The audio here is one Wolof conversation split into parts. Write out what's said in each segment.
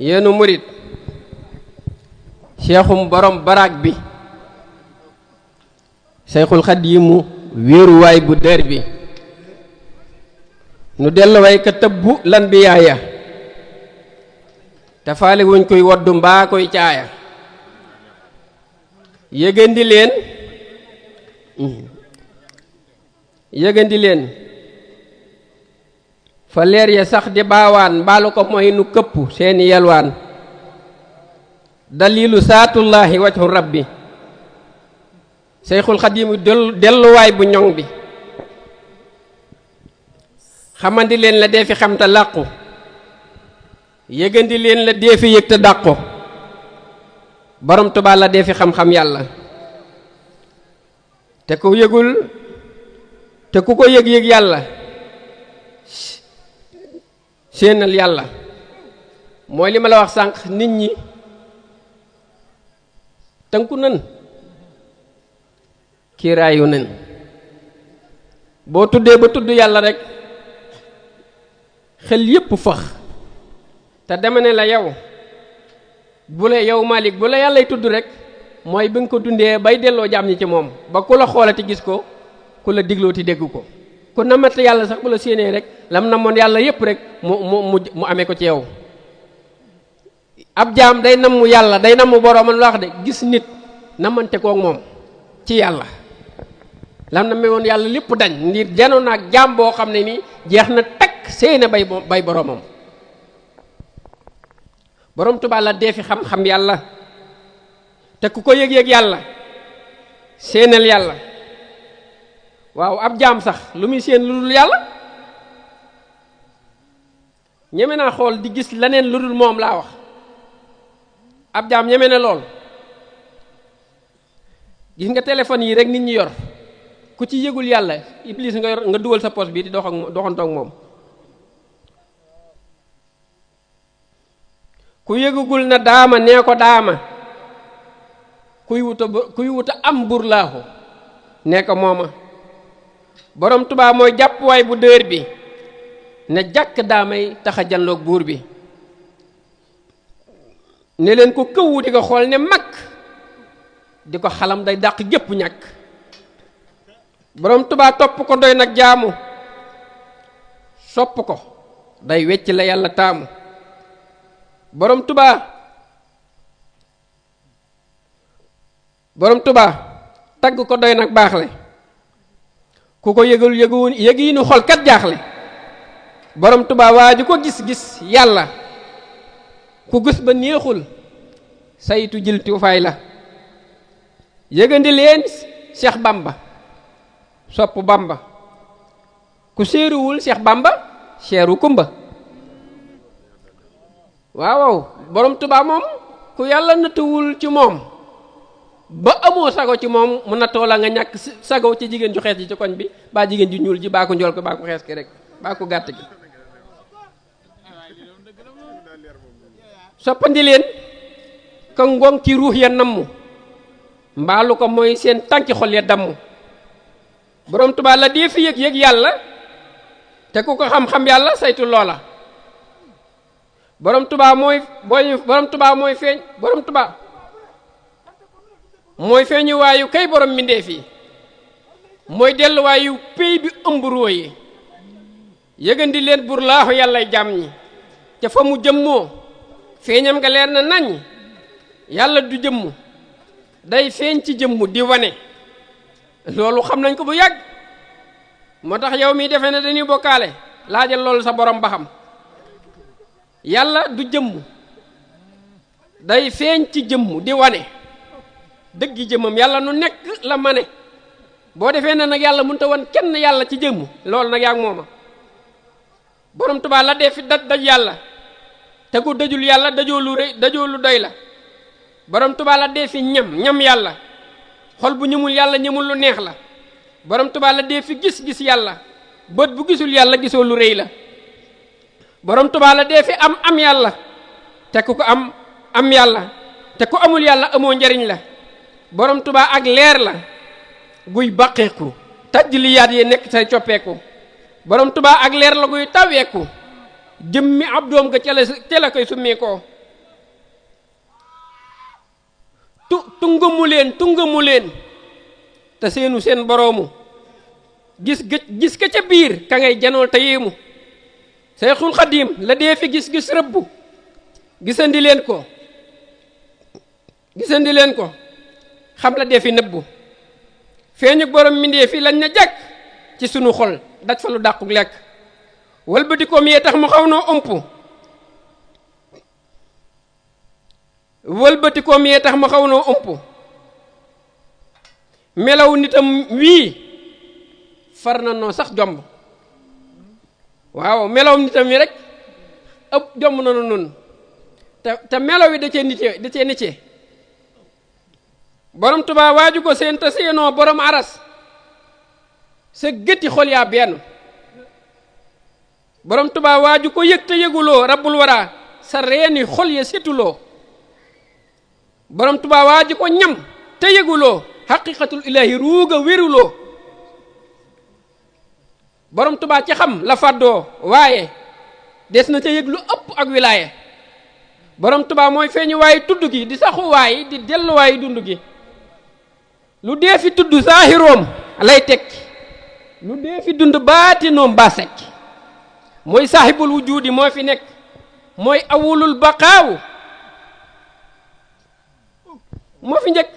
yéenu murit seexum borom baraag bi Seyxul Xadiimu wéeruwaay bu dër bi nu delluwaay ka tëbbu lan bi yaaya te faale wuñ koy woddu mbaa koy caaya yëgandi leen fa leer ya sax di baawaan mbaalu ko mooy nu këpp seeni yelwaan dalilu saatullaahi wajhu rabbi Seyxul Xadiimu delluwaay bu ñoŋ bi xamandi leen la dee fi xam te làqu yëgandi leen la dee fi yëg te dàqu borom Tuubaa la dee fi xam-xam yàlla te ku yëgul te ku ko yëg-yëg yàlla séenal yàlla mooy li ma la wax sànq nit ñi tënku nan kiiraayu nen boo tuddee ba tudd yàlla rek xel yépp fëx te dama ne la yow bu la yow Malick bu la yàllay tudd rek mooy bi nga ko dundee bay delloo jaam ñi ci moom ba ku la xoolati gis ko ku la diglooti dégg ko ku namat yàlla sax bu la séenee rek lam namoon yàlla yépp rek mu amee ko ci yow ab jaam day namm yàlla day namm boroomam la wax de gis nit namante kook moom ci yàlla lam na mewoon yàlla lépp dañ ngir janoon ak jaam boo xam ne nii jeex na takk séene bay boroomam borom Tuubaa la dee fi xam-xam yàlla te ku ko yëg-yëg yàlla séenal yàlla waaw ab jaam sax lu muy séen lu dul yàlla ñeme naa xool di gis leneen lu dul moom laa wax ab jaam ñeme na lool gis nga téléphone yi rek nit ñi yor ku ci yëgul yàlla iblis nga yor nga dugal sa poche bi di doxantoog moom ku yëgugul na daama nee ko daama kuy wuta am bur laaxu nee ko mooma borom Tuubaa mooy jàppuwaay bu dër bi ne jàkk daamay taxa janloog buur bi ne leen ko këwu di ko xool ne mag di ko xalam day dàq gépp ñàkk borom Tuubaa topp ko doy nag jaamu sopp ko day wecc la yàlla taamu borom Tuubaa tagg ko doy nag baaxle ku ko yëgiinu xol kat jaaxle borom Tuubaa waa ji ko gis yàlla ku gis ba neexul saytu jiltu fay la yëgandi leen Seex Bamba sopp Bamba ku séeruwul Seex Bamba seeru kumba waaw borom Tuubaa moom ku yàlla nattuwul ci moom ba amoo sago ci moom mu nattoo la nga ñàkk sago ci jigéen ju xees ji ci koñ bi baa jigéen ju ñuul ji baa ko njool ko baa ko xees ki rek baa ko gàtt gi soppandi leen ka ngoŋ ci ruux ya namm mbaalu ko mooy seen tànki xol ya damm borom Tuubaa la dee fi yëg yàlla te ku ko xam-xam yàlla saytu loola borom Tuubaa mooy feeñu waayu kay borom mbindéef yi mooy delluwaayu pey bi ëmb róo yi yëgandi leen bur laaxu yàllay jàmm ñi te fa mu jëmmoo feeñam nga leer na nañ yàlla du jëmm day feeñ ci jëmm di wane loolu xam nañ ko bu yàgg moo tax yow mi defe ne dañuy bokkaale laajal loolu sa borom ba xam yàlla du jëmm day feeñ ci jëmm di wane dëggi jëmmam yàlla nu nekk la mane boo defee ne nag yàlla mënut a wan kenn yàlla ci jëmm loolu nag yaa ngi mooma borom Tuubaa la dee fi daj yàlla te ku dajul yàlla dajoo lu rëy dajoo lu doy la borom Tuubaa la dee fi ñam yàlla xol bu ñëmul yàlla ñëmul lu neex la borom Tuubaa la dee fi gis yàlla bët bu gisul yàlla gisoo lu rëy la borom Tuubaa la dee fi am yàlla te ku ko am yàlla te ku amul yàlla amoo njariñ la borom Tuubaa ak leer la guy bàqeeku tajliyaat yi nekk say coppeeku borom Tuubaa ak leer la guy taweeku jëmmi ab doom ga ca la koy summi ko tungamu leen te seenu seen boroomu gis ka ca biir ka ngay janool te yéemu Seyxul Xadim la dee fi gis rëbbu gisandi leen ko xam la dee fi nëbbu feeñu borom mindee fi lañ na jàkk ci sunu xol daj fa lu dàqu lekk wëlbatikoom yee tax mu xaw noo ëmp melaw nitam wii far na noo sax jomb waaw melaw nitam wi rek ëpp jomb na nun te melaw yi da cee nite borom Tuubaa waaju ko seen te seenoo borom aras sa gëtti xol yaa benn borom Tuubaa waaju ko yëg te yëguloo rabbul waraa sa reeni xol ya setuloo borom Tuubaa waaju ko ñam te yëguloo xaqiqatul ilaahi ruuga wéruloo borom Tuubaa ci xam la fàddoo waaye des na ca yëg lu ëpp ak wilaaye borom Tuubaa mooy feeñu waaye tudd gi di saxu waaye di delluwaaye dund gi lu dee fi tudd saahiroom lay tekki lu dee fi dund baatinoom ba sekki mooy saahibul wujudi moo fi nekk mooy awulul baqaawu moo fi njëkk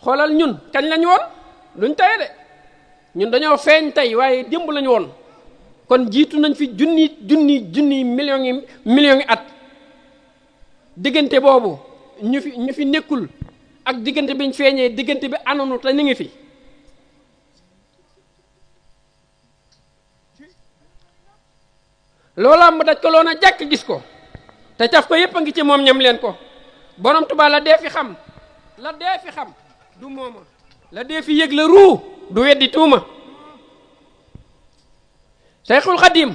xoolal ñun kañ lañu woon luñ tey de ñun dañoo feeñ tey waaye démb lañu woon kon jiitu nañ fi junni millions yi at diggante boobu ñu fi nekkul ak diggante biñ feeñee diggante bi anonu te ni ngi fi loola mu daj ko loona jàkk gis ko te caf ko yépp a ngi ci moom ñam leen ko borom Tuubaa la dee fi xam du mooma la dee fi yëg la ruu du weddi tuuma Seyxul Xadim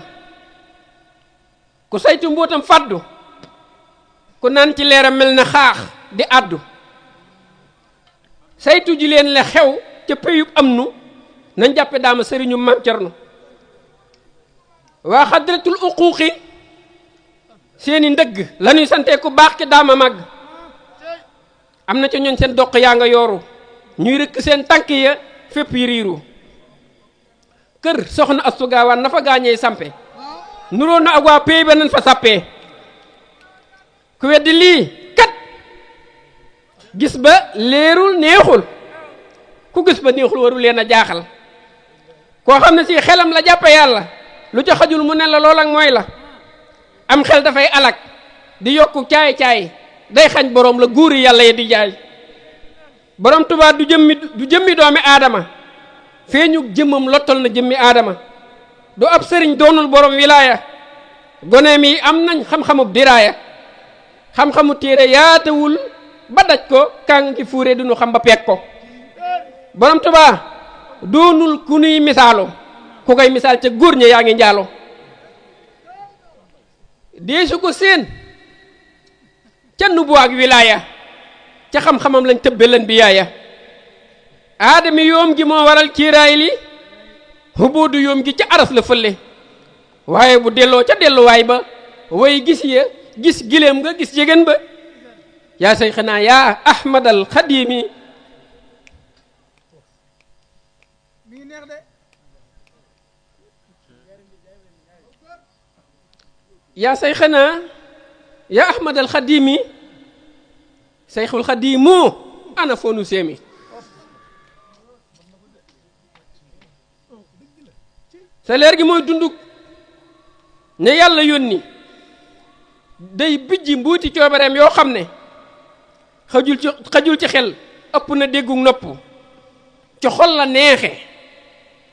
ku saytu mbootam fàddu ku naan ci leeram mel na xaax di àddu saytu ji leen la xew ca péyub am nu nañ jàppe daama sëriñu Maam Cerno waa xadratul uquuqi seeni ndëgg lañuy sante ku baax ki daama màgg am na ca ñooñ seen doq yaa nga yooru ñuy rëkk seen tànk ya fépp yi riiru kër soxna Astu Gaawaan na fa gaañee sampe nuroon na ak waa péy ba nañ fa sàppee ku weddi lii kat gis ba leerul neexul ku gis ba neexul waru leen a jaaxal koo xam ne si xelam la jàppe yàlla lu ca xajul mu ne la lool ak mooy la am xel dafay alak di yokku caay-caay day xañ boroom la guuri yàlla yi di jaay borom Tuubaa du jëmmi doomi aadama feeñu jëmmam lottal na jëmmi aadama du ab sëriñ doonul borom wilaaya gone mi am nañ xam-xamub diraaya xam-xamu téere yaatawul ba daj ko kàng ki fuure duñu xam ba peeg ko borom Tuubaa doonul ku nuy misaalu ku koy misaal ca góor ña yaa ngi njaalo deesu ko seen ca nubu ak wilaaya ca xam-xamam lañ tëbbe leen bi yaaya aadami yoom gi moo waral kiiraay li xubuudu yoom gi ca aras la fële waaye bu delloo ca delluwaay ba way gis ya gis gileem nga gis jigéen ba yaa say xanaa yaa ahmadal xadimi yaa say xanaa yaa ahmadal xadimi sayxul xadimu ana fonu seemi sa leer gi mooy dunduk ne yàlla yónni day bijji mbuuti coobareem yoo xam ne xajul ci xel ëpp na déggu nopp ci xol la neexe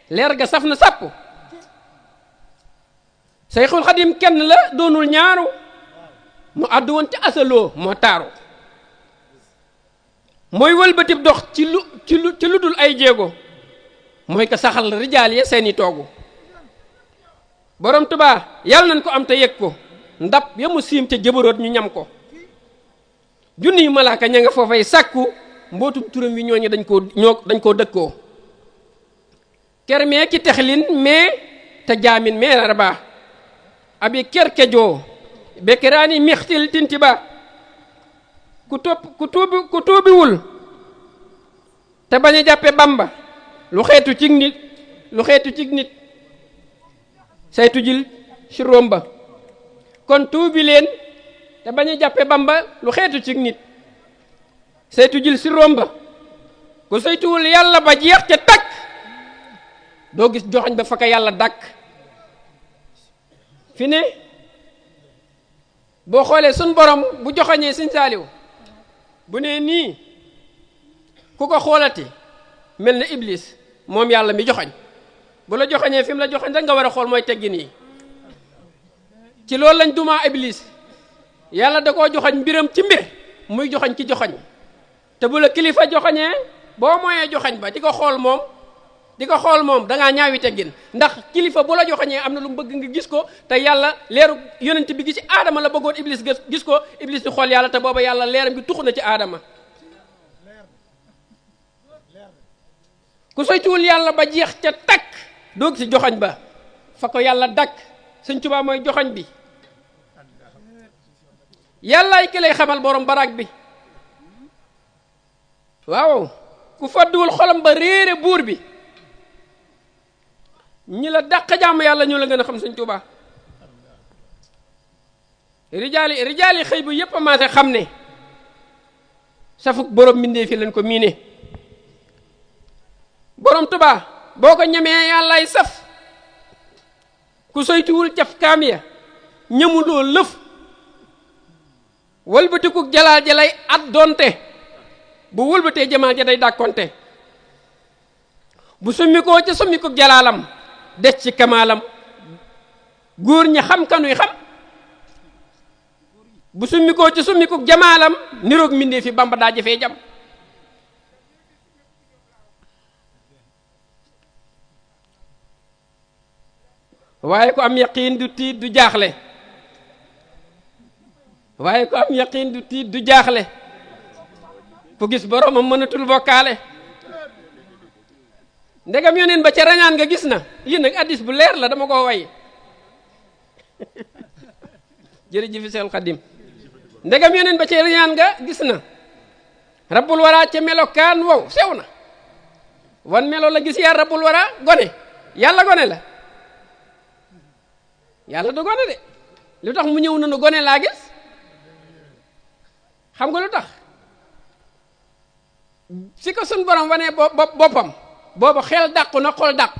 leer ga saf na sàpp sayxul xadim kenn la doonul ñaaru mu àddu woon ci asaloo moo taaru mooy wëlbatib dox ci lu dul ay jéego mooy ko saxal rijaal ya seeni toogu borom Tuubaa yàlla nañ ko am te yëg ko ndab ya mu siim ca jëbaroot ñu ñam ko junniy malaaka ña nga foofay sàkku mbootum turam wi ñooñu dañ koo dëkkoo ker mee ki texlin mais te jaamin mee raba abi ker kejoo bekeraani mixtil tinti ba ku tuubiwul te bañ a jàppe Bamba lu xeetu cig nit saytu jil si romba kon tuubi leen te bañ a jàppe Bamba lu xeetu cig nit saytu jil si romba ku saytuwul yàlla ba jeex ca takk doo gis joxañ ba fa ko yàlla dàkk fi ne boo xoolee suñ borom bu joxañee Sëñ Saaliw bu nee nii ku ko xoolati mel na Iblis moom yàlla mi joxañ bu la joxañee fi mu la joxañ rek nga war a xool mooy teggin yi ci loolu lañ dumaa Iblis yàlla da koo joxañ mbiram ci mbir muy joxañ ci joxañ te bu la kilifa joxañee boo mooyee joxañ ba di ko xool moom dangaa ñaawi teggin ndax kilifa bu la joxañee am na lu mu bëgg nga gis ko te yàlla leeru yonent bi gi ci aadama la bëggoon Iblis gis ko Iblis di xool yàlla te booba yàlla leeram bi tuxu na ci aadama ku saytuwul yàlla ba jeex ca takk doog ci joxañ ba fa ko yàlla dakk Sëñ Tuubaa mooy joxañ bi yàllaay ki lay xamal borom baraag bi waaw ku fadduwul xolam ba réere buur bi ñi la dàq jàmm yàlla ñoo la gën a xam Sëñ Tuubaa rijaali xëy bu yépp a maase xam ne safuk borom mbindee fi lañ ko miine borom Tuubaa boo ko ñemee yàllaay saf ku soytuwul caf kaam ya ñëmuloo lëf wëlbatiku jalaal ja lay at doonte bu wëlbatee jamaal ja day dàkkonte bu summikoo ca summiku jalaalam des ci kamaalam góor ñi xam kanuy xam bu summikoo ca summiku jamaalam niroog mbindee fi Bamba daa jafee jam waaye ku am yaqiin du tiit du jaaxle ku gis boromam mënatul bokkaale ndegam yoneen ba ca rañaan nga gis na lii nag addis bu leer la dama ko way jërëjëf Seexul Xadim ndegam yoneen ba ca rañaan nga gis na rabbul wara ca melokaan wow sew na wan melo la gis yaa rabbul wara gone yàlla gone la yàlla du gone de lu tax mu ñëw nanu gone laa gis xam nga lu tax si ko sun borom wanee boppam booba xel dàqu na xol dàqu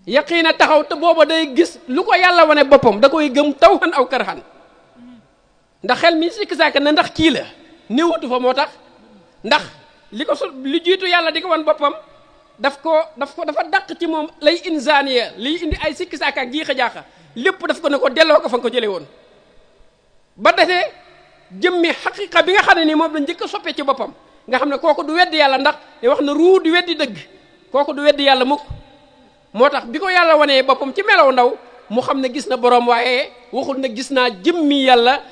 yaqiina taxaw te booba day gis lu ko yàlla wane boppam da koy gëm tawhan aw karhan ndax xel mi sikk sàkk na ndax kii la néewatu fa moo tax ndax li jiitu yàlla di ko wan boppam dafa dàq ci moom lay insaaniya liy indi ay sikki sàkk ak jiixa jaaxa lépp daf ko ne ko delloo ko fa nga ko jële woon ba defee jëmmi xaqiqa bi nga xam ne nii moom la njëkk a soppee ci boppam nga xam ne kooku du weddi yàlla ndax di wax na ruu du weddi dëgg kooku du weddi yàlla mukk moo tax bi ko yàlla wanee boppam ci melaw ndaw mu xam ne gis na boroom waaye waxul ne gis naa jëmmi yàlla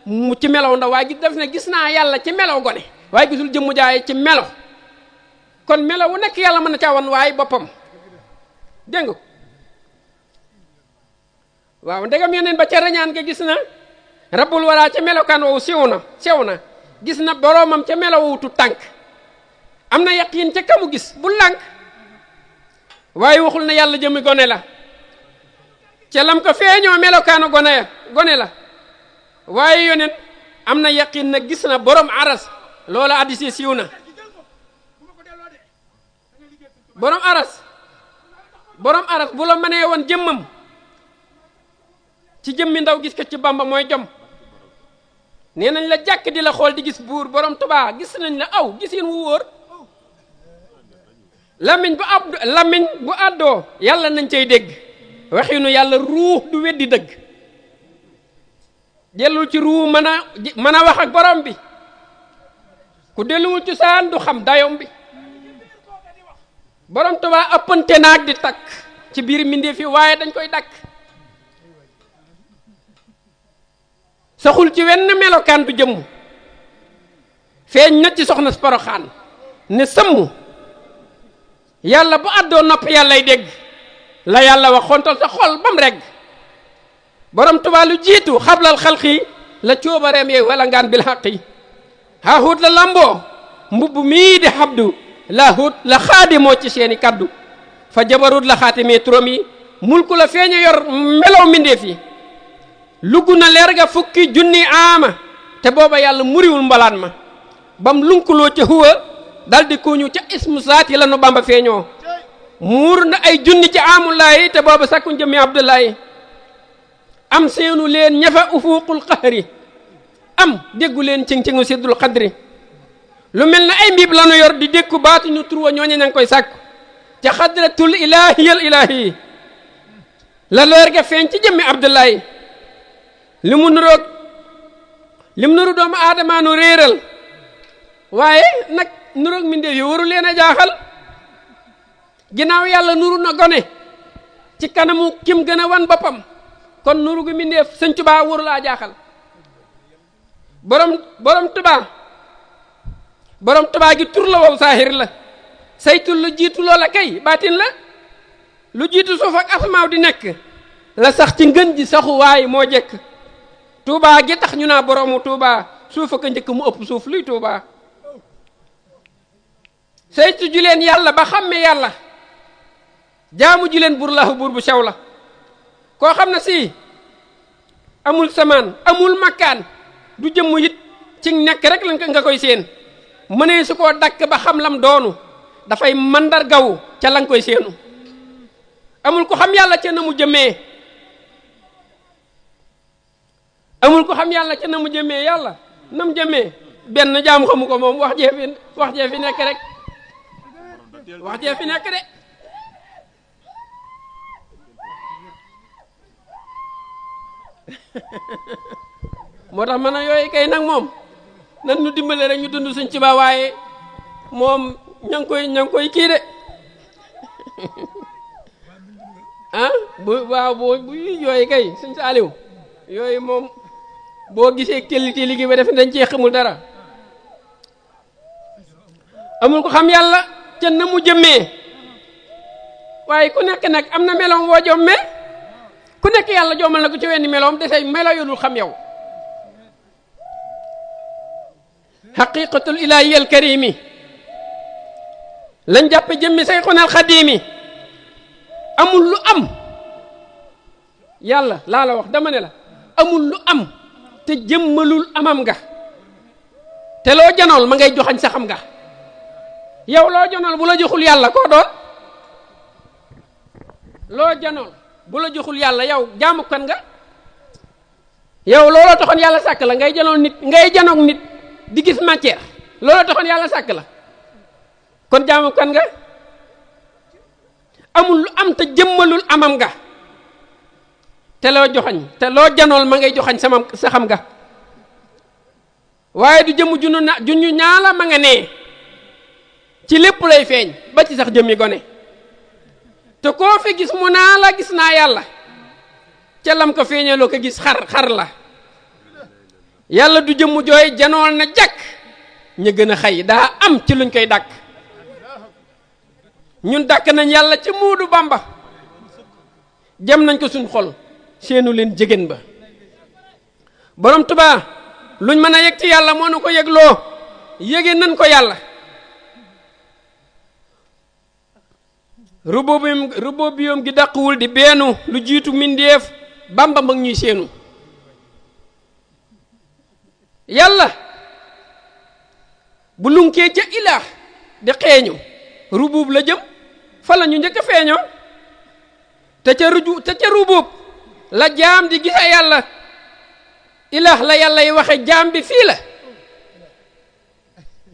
mu ci melaw ndaw waaye def ne gis naa yàlla ci melaw gone waaye gisul jëmmu jaay ci melo kon melaw wu nekk yàlla mën na caa wan waaye boppam dégg nga waaw ndegam yeneen ba ca rañaan nga gis na rabbul wara ca melokaan woowu sew na gis na boroomam ca melowutu tànk am na yaqiin ca kamu gis bu lànk waaye waxul na yàlla jëmi gone la ca lam ko feeñoo melokaanu gone la waaye yoneen am na yaqiin na gis na borom aras loola addisi siiw na borom aras bu la mënee woon jëmmam ci jëmmi ndaw gis ko ci Bamba mooy jom nee nañ la jàkk di la xool di gis buur borom Tuubaa gis nañ la aw gisin wu wóor lamiñ bu àddoo yàlla nañ cay dégg waxinu yàlla ruux du weddi dëgg dellul ci ruux mën a wax ak borom bi ku delluwul ci saan du xam dayom bi borom Tuubaa ëppante naag di takk ci biir mbindéef fi waaye dañ koy dakk saxul ci wenn melokaan du jëmm feeñ na ci soxna Poroxaan ne sëmm yàlla bu àddoo nopp yàllay dégg la yàlla wax xontal sa xol bam regg borom Tuubaa lu jiitu xablal xalqi la coobareem yee wala ngaan bil xaqi haahut la lamboo mbubb mii di habdu laahut la xaadimoo ci seeni kaddu fa jabarut la xaatimee turam yi mulku la feeña yor melaw mbindeef yi lugg na leer ga fukki junni aama te booba yàlla muriwul mbalaan ma bam lunkuloo ca huwa daldi kuñu ca ismu saat yi la nu bamba feeñoo muur na ay junni ci aamulaayi te booba sakku jëmmi abdullahi am seenu leen ñafa ufuqul qahri am déggu leen cing-cingu siddul xadri lu mel na ay mbiib lanu yor di dékku baatu ñu turwa ñooñe ña ngi koy sàkku ca xadratul ilahiyal ilahi la leer ga feeñ ci jëmmi abdullahi li mu nuru doomu aadama nu réeral waaye nag nuroog mbindeef yi waru leen a jaaxal ginnaaw yàlla nuru na gone ci kanamu kim gën a wan boppam kon nuru gu mbindeef sëñ Tuubaa waru laa jaaxal borom Tuubaa gi tur la wow saahir la saytul lu jiitu loola kay baatin la lu jiitu suuf ak asamaaw di nekk la sax ci ngën ji saxu waay moo jekk Tuubaa gi tax ñu naa boroomu Tuubaa suuf ak njëkk mu ëpp suuf luy Tuubaa saytu ju leen yàlla ba xàmme yàlla jaamu ju leen bur laahu buur bu sew la koo xam ne si amul samaan amul makkaan du jëmm it ci nekk rek la nga koy seen mënee su koo dakk ba xam lam doonu dafay mandargawu ca la nga koy seenu amul ko xam yàlla ca na mu jëmee yàlla na mu jëmee benn jaam xamu ko moom wax jee fi nekk rek wax jee fi nekk de moo tax man a yooyu kay nag moom nan ñu dimbale rek ñu dund suñ ci ba waaye moom ña ngi koy kii de ah bu yooyu kay suñ Saaliw yooyu moom boo gisee télli gi ba def dañ cee xamul dara amul ko xam yàlla ca na mu jëmmee waaye ku nekk nag am na meloom woo jommee ku nekk yàlla jommal na ko ci wenn meloom desey melo yu dul xam yow xaqiqatul ilaahiyal karimi lañ jàppe jëmmi sayxunal xadimi amul lu am yàlla laa la wax dama ne la amul lu am te jëmmalul amam nga te loo janool ma ngay joxañ sa xam nga yow loo janool bu la joxul yàlla koo doon loo janool bu la joxul yàlla yow jaamu kan nga yow looloo taxoon yàlla sàkk la ngay janoog nit di gis matière looloo taxoon yàlla sàkk la kon jaamu kan nga amul lu am te jëmmalul amam nga te loo joxañ te loo janool ma ngay joxañ sa xam nga waaye du jëmm junnu ñaala ma nga nee ci lépp lay feeñ ba ci sax jëmmi gone te koo fi gis mu naa la gis naa yàlla ca lam ko feeñaloo ko gis xar la yàlla du jëmm jooy janool na jàkk ñu gën a xëy daa am ci luñ koy dàkk ñun dàkk nañ yàlla ci muudu Bamba jam nañ ko suñ xol seenu leen jigéen ba borom Tuubaa luñ mën a yëg ci yàlla moo nu ko yëgloo yëge nañ ko yàlla rububiyam gi dàquwul di beenu lu jiitu mindeef Bamba mag ñuy seenu yàlla bu lunkee ca ilaah di xeeñu rubub la jëm fa la ñu njëkk a feeñoo te ca rubub la jaam di gisa yàlla ilaah la yàlla yi waxe jaam bi fii la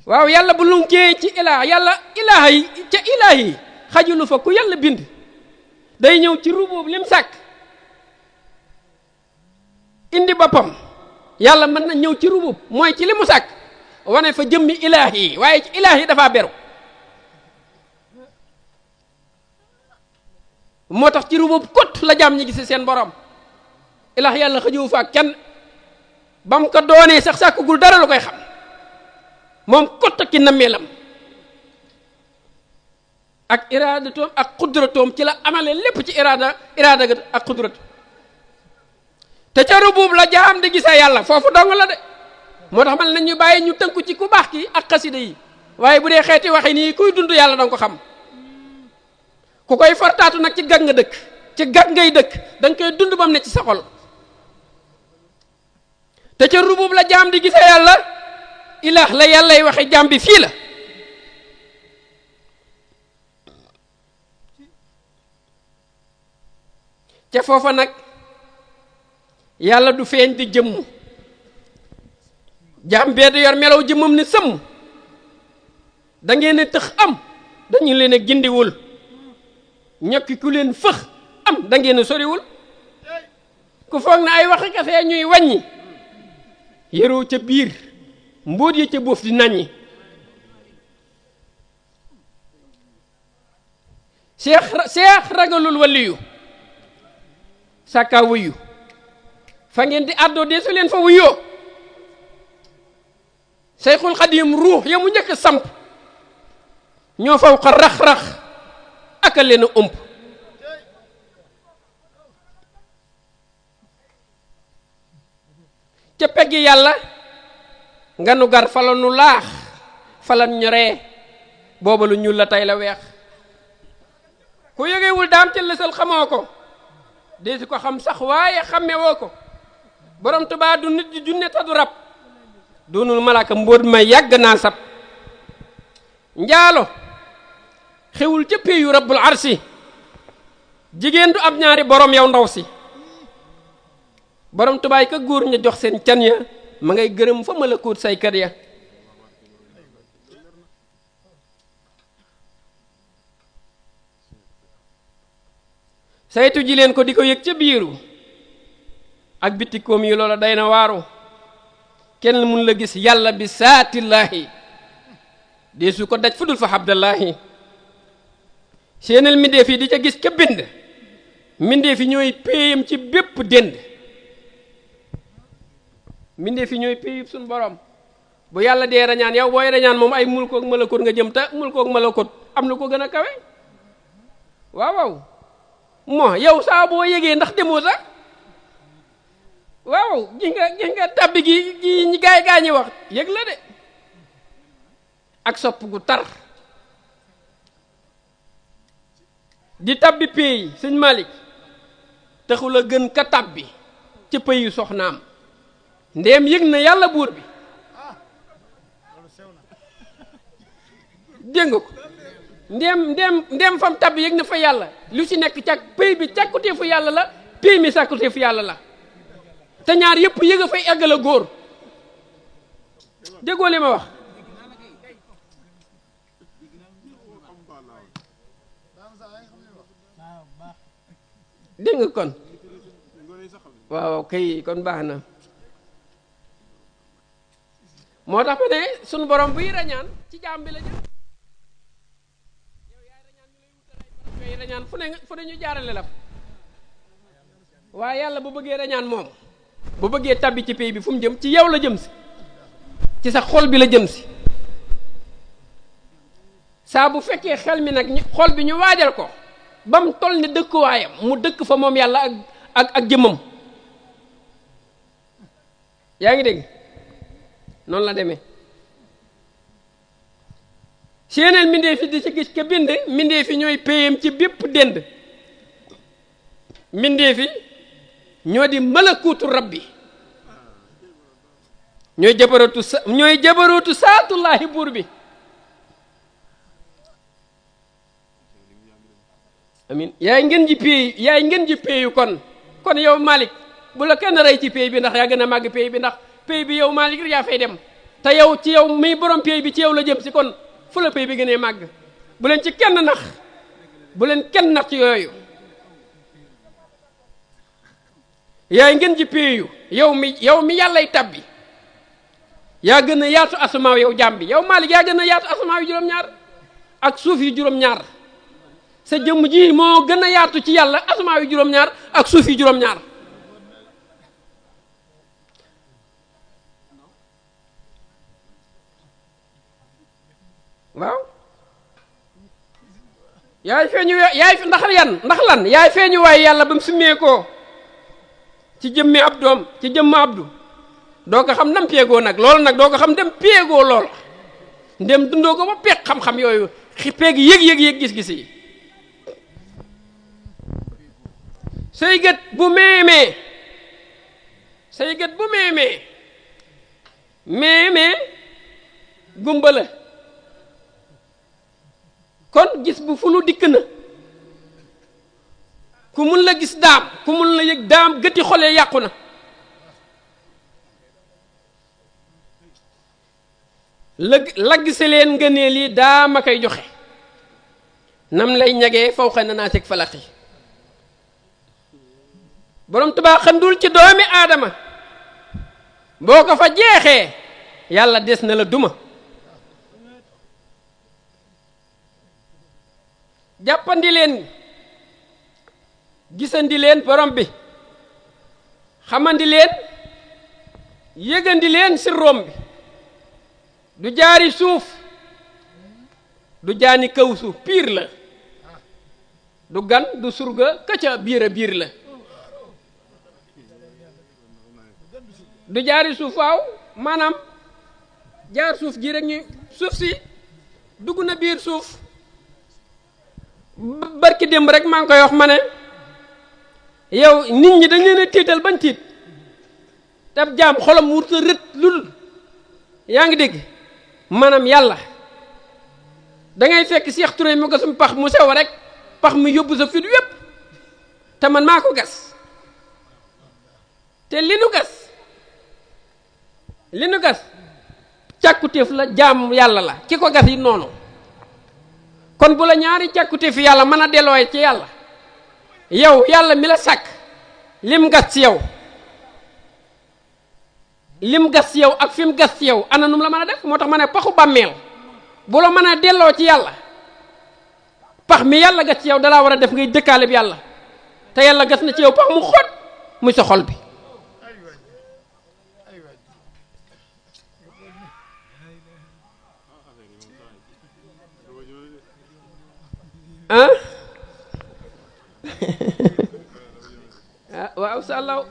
waaw yàlla bu lunkee ci ilaah yàlla ilaah yi ca ilaah yi xajulu fa ku yàlla bind day ñëw ci rubub lim sàkk indi boppam yàlla mën na ñëw ci rubub mooy ci li mu sàkk wane fa jëmmi ilaah yi waaye ci ilaah yi dafa beru moo tax ci rubub kot la jaam ñi gise seen borom ilaah yàlla xëjëwu fa kenn ba mu ko doonee sax sàkkugul dara lu koy xam moom kot ki nammeelam ak iraadatoom ak xudratoom ci la amale lépp ci iraada ak xudratu te ca rubub la jaam di gisee yàlla foofu dong la de moo tax man nañ ñu bàyyi ñu tënku ci ku baax ki ak xasida yi waaye bu dee xeeti waxi nii kuy dund yàlla danga ko xam ku koy fartaatu nag ci gag nga dëkk ci gag ngay dëkk danga koy dund ba mu ne ci sa xol te ca rubub la jaam di gisee yàlla ilaah la yàllay waxe jaam bi fii la ca foofa nag yàlla du feeñ di jëmm jaam bee di yor melaw jëmmam ne sëmm da ngeen a tëx am dañu leen a gindiwul ñokki ku leen fëx am da ngeen a soriwul ku foog na ay waxi kase ñuy wàññi yëroo ca biir mbóot yi ca boof di naññi seex ragalul waliyu sàkkaa wuyu fa ngeen di àddoo dee su leen fa wuyoo Seyxul Xadim ruux ya mu njëkk samp ñoo faw xa rax-rax aka leen a ëmp ca peggi yàlla nga nu gar fala nu laax falan ñoree booba lu ñuul la tey la weex ku yëgewul daam ca lësal xamoo ko dee si ko xam sax waaye xàmmewoo ko borom Tuubaa du nit di junne ta du rab doonul malaaka mbóot ma yàgg naa sab njaalo xewul ca péeyu rabbul arsi jigéen du ab ñaari borom yow ndaw si borom Tuubaa ka góor ña jox seen can ya ma ngay gërëm fa malakut saykat ya saytu ji leen ko di ko yëg ca biiru ak bitikoom yi loola day na waaru kenn mun la gis yàlla bi saatillaahi dee su ko daj fudul fa abdallahi seenal mbindeef yi di ca gis ca bind mbindeef yi ñooy péyam ci bépp dend mbindeef yi ñooy péyub suñu borom bu yàlla dee rañaan yow booy rañaan moom ay mulkook malakut nga jëm te mulkook malakut am na ko gën a kawe waaw moo yow saa boo yëgee ndax demoo sax waaw gis nga tabbi gi ñi gaa ñi wax yëg la de ak sopp gu tar di tabbi péey sëñ Malick taxul a gën ka tabbi ci péyu soxnaam ndéem yëg na yàlla buur bi dégg nga ko ndéem fam tabbi yëg na fa yàlla lu ci nekk cag péy bi càkkuteefu yàlla la péy mi sàkkuteefu yàlla la te ñaar yëpp yëg a fay eggal a góor déggoo li ma wax dégg nga kon waaw kay kon baax na moo tax ma ne sunu borom buy rañaan ci jaam bi la jëm yow yaay rañaan ñu lay wutal ay barab yooyu rañaan fu ne ñu jaarale la waaye yàlla bu bëggee rañaan moom bu bëggee tabbi ci pays bi fu mu jëm ci yow la jëm si ci sa xol bi la jëm si saa bu fekkee xel mi nag xol bi ñu waajal ko ba mu toll ni dëkkuwaayam mu dëkk fa moom yàlla ak jëmmam yaa ngi dégg noonu la demee seeneel mbindeef yi di ci gis ka bind mbindeef yi ñooy péyam ci bépp dend mbindeef yi ñoo di malakuutu rabbi ñooy jabarootu saatullaahi buur bi amin yaay ngeen ji péeyu kon yow Malick bu la kenn rey ci péey bi ndax yaa gën a màgg péey bi ndax péey bi yow Malick yaa fay dem te yow ci yow muy borom péey bi ci yow la jëm si kon fu la péey bi gënee màgg bu leen ci kenn nax bu leen kenn nax ci yooyu yaay ngeen ji péeyu yow mi yàllay tabbi yaa gën a yaatu asamaaw yow jaam bi yow Malick yaa gën a yaatu asamaaw yu juróom-ñaar ak suuf yu juróom-ñaar sa jëmm ji moo gën a yaatu ci yàlla asamaaw yu juróom-ñaar ak suuf yu juróom-ñaar waaw yaay feeñu ndax lan yaay feeñu waaye yàlla ba mu summee ko ci jëmmi ab doom ci jëmma abdu doo ko xam nam peegoo nag loolu nag doo ko xam dem peegoo lool ndem dundoo ko ba peeg xam-xam yooyu peeg yëg gis-gis yi say gët bu meemee gumba la kon gis bu fu nu dikk na ku mun la gis daam ku mun la yëg daam gëti xole yàqu na lagg si leen ngëneel yi daama koy joxe nam lay ñagee faw xëy na naa teg falaxi borom Tuubaa xandul ci doomi aadama boo ko fa jeexee yàlla des na la duma jàppandi leen gisandi leen borom bi xamandi leen yëgandi leen sirroom bi du jaari suuf du jaani kaw suuf piir la du gan du surga këcca biir la du jaari suuf waaw maanaam jaar suuf gi rek ñu suuf si dugg na biir suuf barki démb rek maa ngi koy wax ma ne yow nit ñi dañ leen a tiital bañ tiit tab jaam xolam wurta rët lul yaa ngi dégg maanaam yàlla da ngay fekk Cheikh Touré mu gasum pax mu sew rek pax mu yóbbu sa fit yépp te man maa ko gas te li nu gas càkkutéef la jaam yàlla la ki ko gas yi noonu kon bu la ñaari càkkutéef yàlla mën a dellooy ci yàlla yow yàlla mi la sàkk lim gas ci yow ak fi mu gas ci yow ana num la mën a def moo tax ma ne paxu bàmmeel bu la mën a delloo ci yàlla pax mi yàlla gas ci yow dalaa war a def ngay dëkkaale bi yàlla te yàlla gas na ci yow pax mu xóot muy sa xol bi ah waaw sa Allah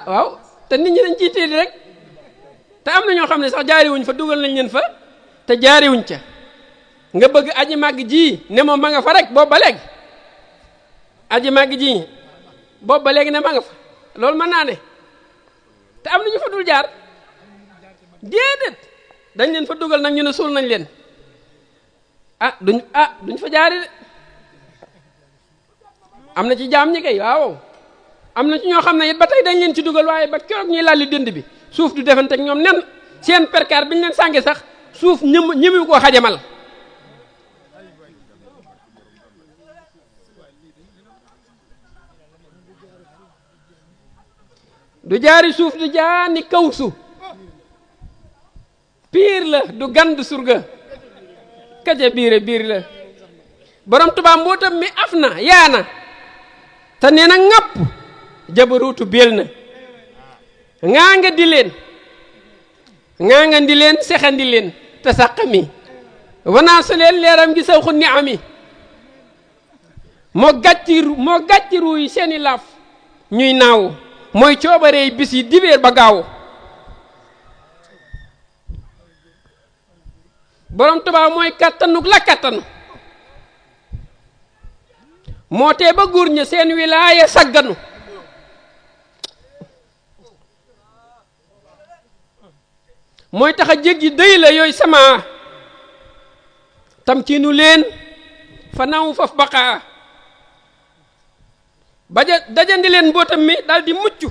waaw te nit ñi dañ ciy téeli rek te am na ñoo xam ne sax jaariwuñ fa dugal nañ leen fa te jaariwuñ ca nga bëgg aji màgg ji ne moom ma nga fa rek boobu ba léegi aji màgg ji boobu ba léegi ne ma nga fa loolu mën naa ne te am na ñu fa dul jaar déedéet dañ leen fa dugal nag ñu ne suul nañ leen duñ fa jaari de am na ci jaam ñi kay waaw am na ci ñoo xam ne it ba tey dañ leen ci dugal waaye ba keroog ñuy lalli dënd bi suuf du defante ak ñoom nen seen perkaar bi ñu leen sànge sax suuf ñëmu koo xajamal du jaari suuf du jaani kawsu piir la du gan du surga kaja biir la borom Tuubaa mbootam mi af na yaana te nee na ŋàpp jabaruutu béel na ŋaa nga di leen sexandi leen te sàqami wanaasu leen leeram gi saw xu ni ami moo gàcci ruuy seeni laaf ñuy naaw mooy coobarey bis yi dibéer ba gaaw borom Tuubaa mooy kàttanuk la kàttanu moo tee ba góor ña seen wilaaya sagganu mooy tax a jéggi dëy la yooyu sama tam ci nu leen fa naw faf baqaa dajandi leen mbootam mi daal di mucc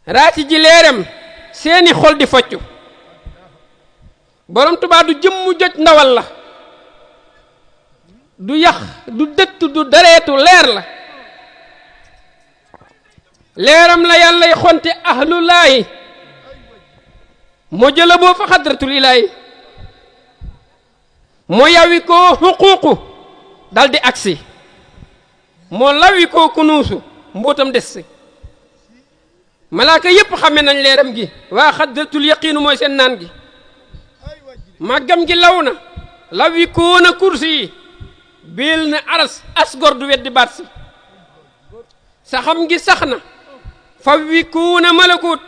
raati ji leeram seeni xol di foccu borom Tuubaa du jëmmu joj ndawal la du yax du dëtt du dareetu leer la leeram la yàllay xonte ahlulaahi moo jëla boo fa xadratul ilaahi moo yawi koo xuquuqu dal di agsi moo lawi koo kunuusu mbootam des si malaaka yépp xame nañ leeram gi waa xadratul yaqiinu mooy seen naan gi màggam gi law na law yikuuna kursi bil na aras asgor du weddi baat si sa xam ngi sax na fa yikuuna malakut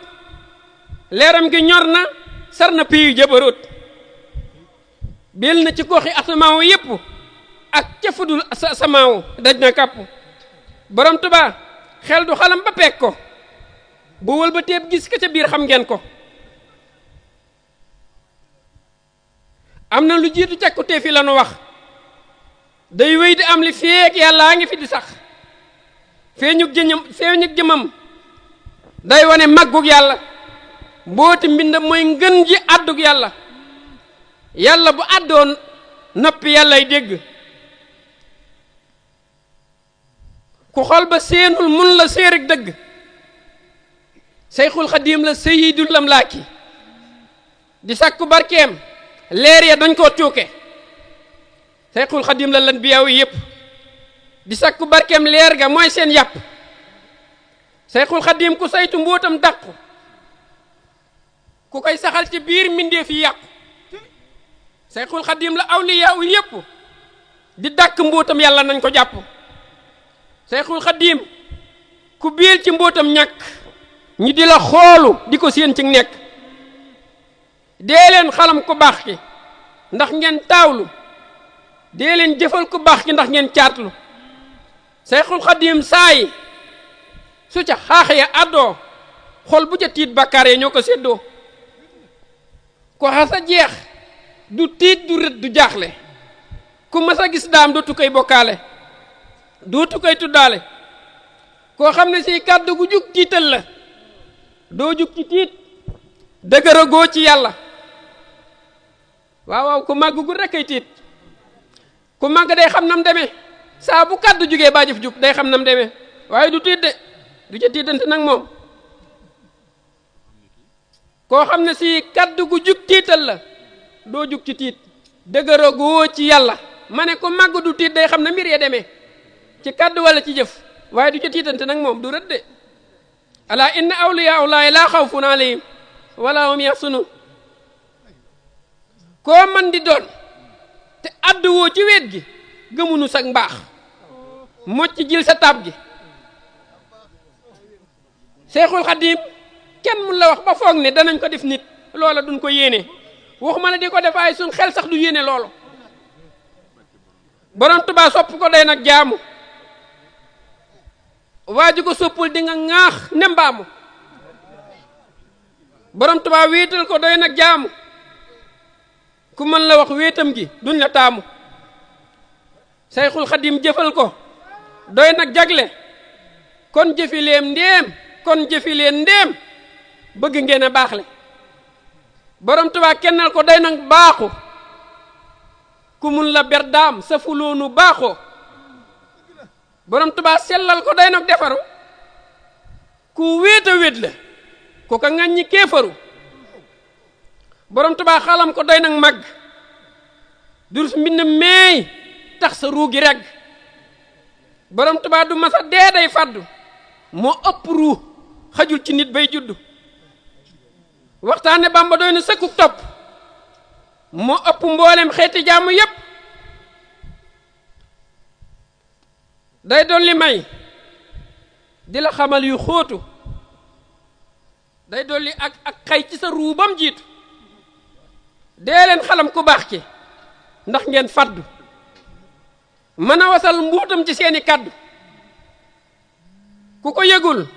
leeram gi ñor na sar na piyu jabaroot bil na ci goxi asamaaw yépp ak ca fudul samaaw daj na kàpp borom Tuubaa xel du xalam ba peeg ko bu wël ba teeb gis ka ca biir xam ngeen ko am na lu jiitu càkkutee fi la nu wax day wéy di am li feek yàllaa ngi fi di sax feeñug jëmam day wane màggug yàlla mbooti mbindam mooy ngën ji àddug yàlla yàlla bu àddoon noppi yàllay dégg ku xol ba seenul mun la séerig dëgg Seyxul Xadiim la sayyidul amlaaki di sàkku barkeem leer ya dañ koo cuuke Seyxul Xadiim la lan biyaaw yépp di sàkku barkeem leer ga mooy seen yàpp Seyxul Xadiim ku saytu mbóotam dàqu ku koy saxal ci biir mbindeef yi yàqu Seyxul Xadiim la awliyaaw yépp di dàkk mbóotam yàlla nañ ko jàpp Seyxul Xadiim ku biil ci mbóotam ñàkk ñi di la xoolu di ko séen ci nekk dee leen xalam ku baax ki ndax ngeen taawlu dee leen jëfal ku baax ki ndax ngeen caatlu Seyxul Xadiim saayi su ca xaax ya àddoo xol bu ca tiit bakkaar yi ñoo ko séddoo ko xasa jeex du tiit du rët du jaaxle ku mas a gis daam dootu koy bokkaale dootu koy tuddaale koo xam ne si kàddu gu jug tiital la doo jug ci tiit dëgëragoo ci yàlla waaw ku màgg gu rekk ay tiit ku màgg day xam nam demee saa bu kàddu jugee baa jëf jug day xam nam demee waaye du tiit de du ca tiitante nag moom koo xam ne si kàddu gu jug tiital la doo jug ci tiit dëgëragoo ci yàlla ma ne ku màgg du tiit day xam na mbir ya demee ci kàddu wala ci jëf waaye du ca tiitante nag moom du rët de ala inna awliyaa Allaahi laa xawfun alayhim wala hum yaxsunun koo man di doon te àdduwoo ci wet gi gëmunu sag mbaax mocc jil sa taab gi Seyxul Xadiim kenn mun la wax ba foog ne danañ ko def nit loola duñ ko yéene waxuma la di ko def ay suñ xel sax du yéene loolu borom Tuubaa sopp ko day nag jaamu waa ji ko soppul di nga ŋaax ne mbaamu borom Tuubaa wéetal ko doy nag jaamu ku mën la wax wéetam gi duñ la taamu Seyxul Xadiim jëfal ko doy nag jagle kon jëfi leen ndéem bëgg ngeen a baaxle borom Tuubaa kennal ko doy nag baaxu ku mun la berdaam sa fuloonu baaxoo borom Tuubaa sellal ko doy nag defaru ku wéet a wéet la ku ko ŋàññi kéefaru borom Tuubaa xalam ko doy nag màgg durus mbind meey tax sa ruu gi regg borom Tuubaa du masa dee day fàddu moo ëpp ruu xajul ci nit bay juddu waxtaane Bàmba doy na sëkkuk topp moo ëpp mboolem xeeti jaamu yépp day doon li may di la xamal yu xóotu day doon li ak xay ci sa ruu bam jiitu dee leen xalam ku baax ki ndax ngeen faddu mën a wasal mbuutam ci seeni kàddu ku ko yëgul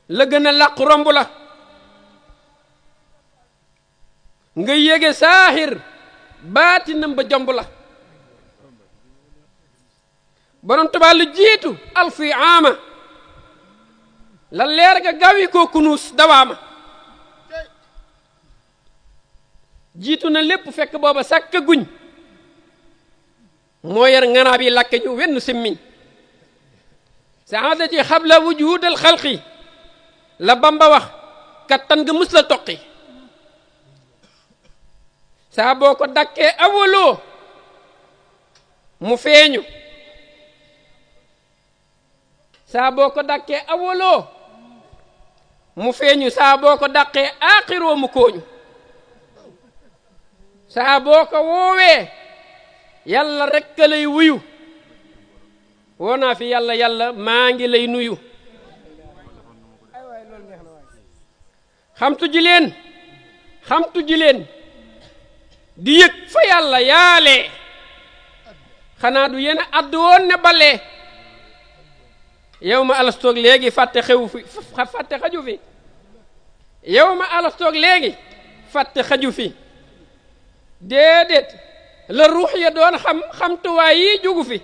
la gën a làq romb la nga yége saaxir baatinam ba jomb la borom Tuubaa lu jiitu alfi aama la leer ga gawi koo kunuus dawaama jiitu na lépp fekk booba sàkk guñ moo yar nganaab yi lakke ñu wenn simmiñ saadati xabla wujudal xalqi la Bamba wax kattan nga mus la toqi saa boo ko dakkee awaloo mu feeñu saa boo ko dakkee awaloo mu feeñu saa boo ko dakkee aaxiroo mu kooñu saa boo ko woowee yàlla rekk lay wuyu woo naa fi yàlla yàlla maa ngi lay nuyu xamtu ji leen di yëg fa yàlla yaalee xanaa du yéen a addu woon ne balee yow ma alastoog léegi fàtte xaju fi yow ma alastoog léegi fàtte xaju fi déedéet la ruux ya doon xamtuwaay yi jugu fi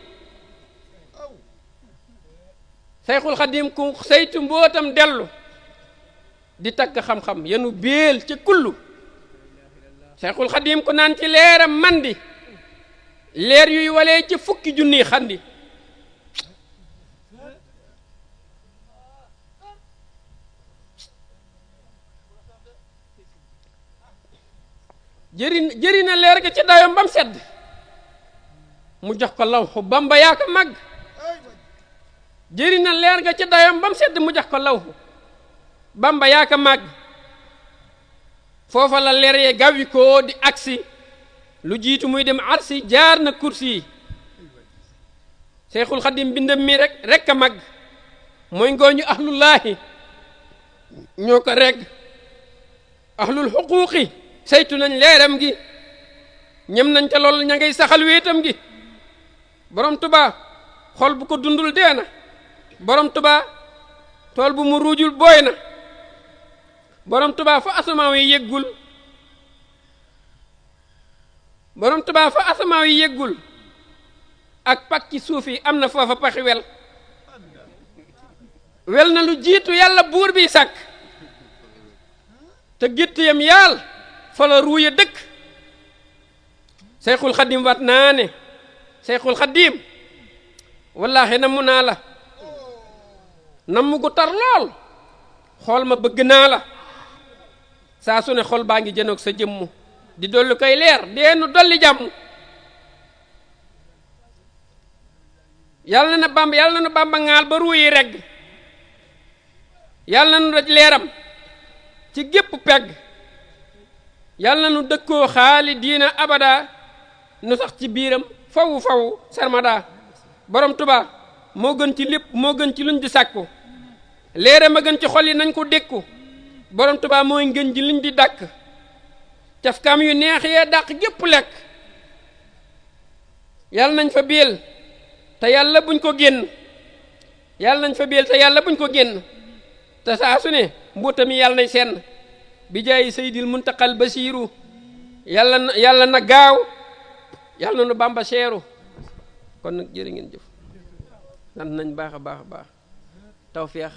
Sayxul Xadim ku saytu mbootam dellu di tagg xam-xam yenu béel ci kullu Sayxul Xadim ku naan ci leeram mandi leer yuy walee ci fukki junni xandi jëri na leer ga ci dayom bam sedd mu jox ko lawxu Bamba yaa ko màgg jëri na leer ga ci dayom bam sedd mu jox ko lawxu Bamba yaa ko màgg foofa la leer yee gawwi ko di agsi lu jiitu muy dem arsi jaar na kursi yi Seexul Xadim bindam mi rek a màgg mooy ngooñu ahlullaahi ñoo ko regg ahlul xuquuqi saytu nañ leeram gi ñem nañ ca lool ña ngay saxal wéetam gi borom Tuubaa xol bu ko dundul dee na borom Tuubaa tool bu mu ruujul booy na borom Tuubaa fa asamaaw yi yëggul borom Tuubaa fa asamaaw yi yëggul ak pakki suuf yi am na foofa paxi wel na lu jiitu yàlla buur bi sàkk te gétt yam yàll fa la ruuya dëkk Sayxul Xadim wat naa ne Sayxul Xadim wallaahi namu naa la namu gu tar lool xool ma bëgg naa la saa su ne xol baa ngi jënoog sa jëmm di dolli koy leer deenu dolli jàmm yàlla na Bamba ŋaal ba ruuyi regg yàlla na nu daj leeram ci gépp pegg yàlla na nu dëkkoo xaali diina abada nu sax ci biiram fawu sarmada borom Tuubaa moo gën ci lépp moo gën ci luñ di sàkku leeram a gën ci xol yi nañ ko dékku borom Tuubaa mooy ngën ji liñ di dàkk cafkaam yu neex yee dàq gépp lekk yàlla nañ fa biil te yàlla buñ ko génn yàlla nañ fa biil te yàlla buñ ko génn te saa su ne mbuutami yàlla nañ senn bi jaay Seydil Muntaqal Basiiru yàlla na gaaw yàlla na nu Bamba seeru kon nag jërë ngeen jëf sant nañ baax a baax tawfeex